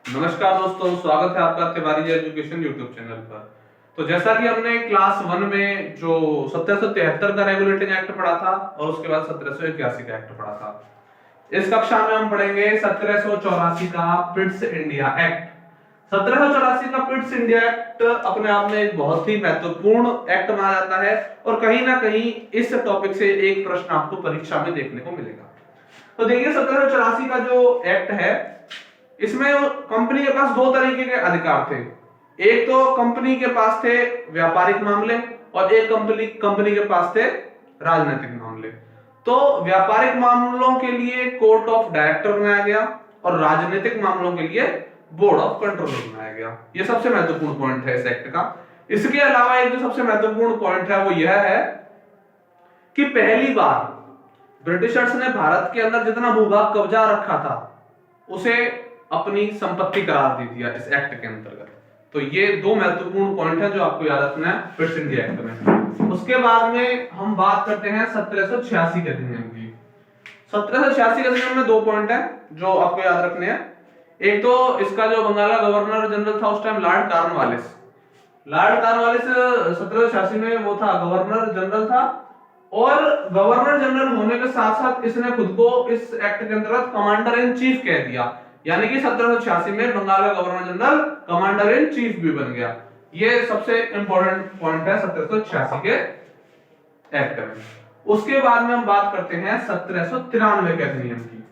नमस्कार दोस्तों, स्वागत है आपका तिवारी एजुकेशन यूट्यूब चैनल पर। तो जैसा कि हमने क्लास 1 में जो 1773 का रेगुलेटिंग एक्ट पढ़ा था और उसके बाद 1781 का एक्ट पढ़ा था, इस कक्षा में हम पढ़ेंगे 1784 का पिट्स इंडिया एक्ट। 1784 का पिट्स इंडिया एक्ट अपने आप में एक बहुत ही महत्वपूर्ण एक्ट माना जाता है और कहीं ना कहीं इस टॉपिक से एक प्रश्न आपको परीक्षा में देखने को मिलेगा। तो देखिए 1784 का जो एक्ट है, इसमें कंपनी के पास दो तरीके के अधिकार थे। एक तो कंपनी के पास थे व्यापारिक मामले और एक कंपनी के पास थे राजनीतिक मामले। तो व्यापारिक मामलों के लिए कोर्ट ऑफ डायरेक्टर बनाया गया और राजनीतिक मामलों के लिए बोर्ड ऑफ कंट्रोलर बनाया गया। ये सबसे महत्वपूर्ण पॉइंट है इस एक्ट का। इसके अलावा एक जो सबसे महत्वपूर्ण पॉइंट है वो यह है कि पहली बार ब्रिटिशर्स ने भारत के अंदर जितना भूभाग कब्जा रखा था उसे अपनी संपत्ति करार दे दिया इस एक्ट के अंतर्गत। तो ये दो महत्वपूर्ण पॉइंट है जो आपको याद रखना है पिट्स इंडिया एक्ट में। उसके बाद में हम बात करते हैं 1786 के अधिनियम की। 1786 के अधिनियम में दो पॉइंट है जो आपको याद रखने हैं। एक तो इसका जो बंगाल का गवर्नर जनरल था उस टाइम लॉर्ड कॉर्नवालिस 1786 में वो था, गवर्नर जनरल था। और गवर्नर जनरल होने के साथ साथ इसने खुद को इस एक्ट के अंतर्गत कमांडर इन चीफ कह दिया, यानी कि 1786 में बंगाल का governor general commander in chief भी बन गया। ये सबसे इंपॉर्टेंट पॉइंट है 1786 के एक्ट में। उसके बाद में हम बात करते हैं 1793 के अधिनियम की।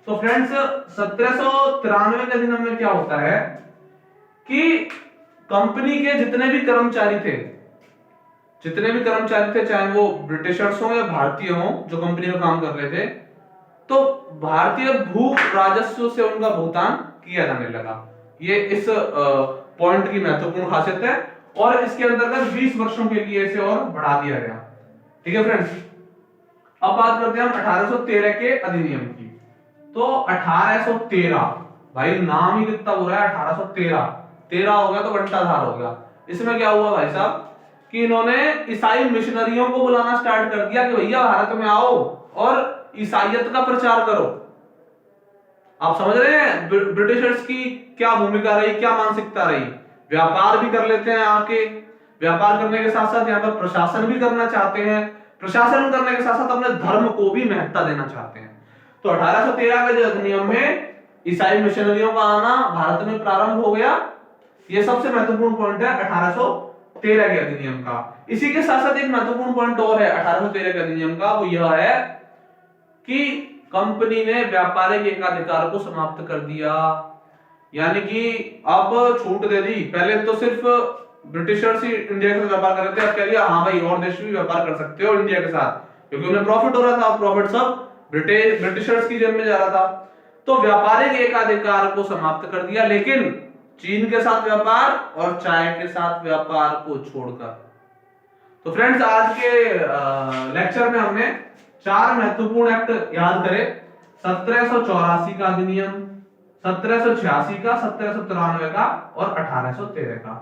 तो फ्रेंड्स 1793 के अधिनियम में क्या होता है कि कंपनी के जितने भी कर्मचारी थे चाहे वो ब्रिटिशर्स हो या भारतीय हो जो कंपनी में काम कर रहे थे, तो भारतीय भू राजस्व से उनका भुगतान किया जाने लगा। ये इस पॉइंट की महत्वपूर्ण खासियत है और इसके अंतर्गत 20 वर्षों के लिए इसे और बढ़ा दिया गया। ठीक है फ्रेंड्स, अब बात करते हैं हम 1813 के अधिनियम की। तो 1813, भाई नाम ही कितना बुरा है, 1813 13 हो गया तो बंटाधार हो गया। इसमें क्या हुआ भाई साहब कि इन्होंने ईसाई मिशनरियों को बुलाना स्टार्ट कर दिया कि भैया भारत में आओ और ईसाइयत का प्रचार करो। आप समझ रहे हैं ब्रिटिशर्स की क्या भूमिका रही, क्या मानसिकता रही। व्यापार भी कर लेते हैं आके, व्यापार करने के साथ साथ यहाँ पर प्रशासन भी करना चाहते हैं, प्रशासन करने के साथ साथ अपने धर्म को भी महत्ता देना चाहते हैं। तो 1813 के अधिनियम में ईसाई मिशनरियों का आना भारत में प्रारंभ हो गया। ये सबसे महत्वपूर्ण पॉइंट है 1813 के अधिनियम का। इसी के साथ साथ एक महत्वपूर्ण पॉइंट और है 1813 के अधिनियम का, वो यह है कि कंपनी ने व्यापारिक एकाधिकार को समाप्त कर दिया, यानी कि अब छूट दे दी। पहले तो सिर्फ ब्रिटिशर्स ही इंडिया के साथ व्यापार कर रहे थे, अब कह दिया हाँ भाई और देश भी व्यापार कर सकते हो इंडिया के साथ, क्योंकि उन्हें प्रॉफिट हो रहा था। प्रॉफिट सब ब्रिटिशर्स की जेब में जा रहा था। तो व्यापारिक एकाधिकार को समाप्त कर दिया, लेकिन चीन के साथ व्यापार और चाय के साथ व्यापार को छोड़कर। तो फ्रेंड्स आज के लेक्चर में हमने 4 महत्वपूर्ण एक्ट याद करे। 1784 का अधिनियम, 1786 का, 1793 का और 1813 का।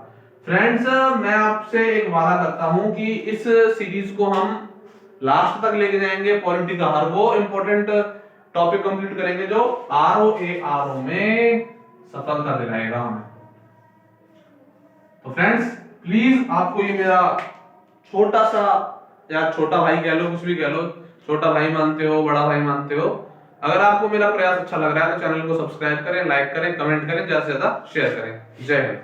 फ्रेंड्स मैं आपसे एक वादा करता हूं कि इस सीरीज को हम लास्ट तक लेके जाएंगे। पॉलिटी का हर वो इंपॉर्टेंट टॉपिक कंप्लीट करेंगे जो आरओ में सफलता दिलाएगा हमें। तो फ्रेंड्स प्लीज आपको ये मेरा छोटा सा, या छोटा भाई कह लो, कुछ भी कह लो, छोटा भाई मानते हो, बड़ा भाई मानते हो, अगर आपको मेरा प्रयास अच्छा लग रहा है तो चैनल को सब्सक्राइब करें, लाइक करें, कमेंट करें, ज्यादा से ज्यादा शेयर करें। जय हिंद।